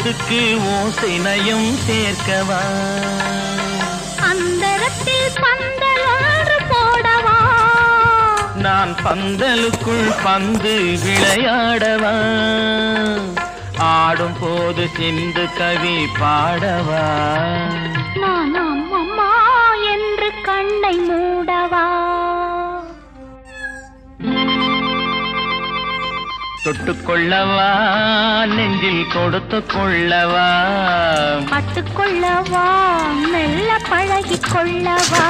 பாட்டுக்கு ஓசைனையும் சேர்க்கவா அந்தரத்தில் பந்தல் ஒன்று போடவா நான் பந்தலுக்குள் பந்து விளையாடவா ஆடும் போது சிந்து கவி பாடவா நான் அம்மம்மா என்று கண்ணை மூடவா தொட்டுக்கொள்ளவா நெஞ்சில் கொடுத்து கொள்ளவா பட்டுக்கொள்ளவா மெல்ல பழகிக் கொள்ளவா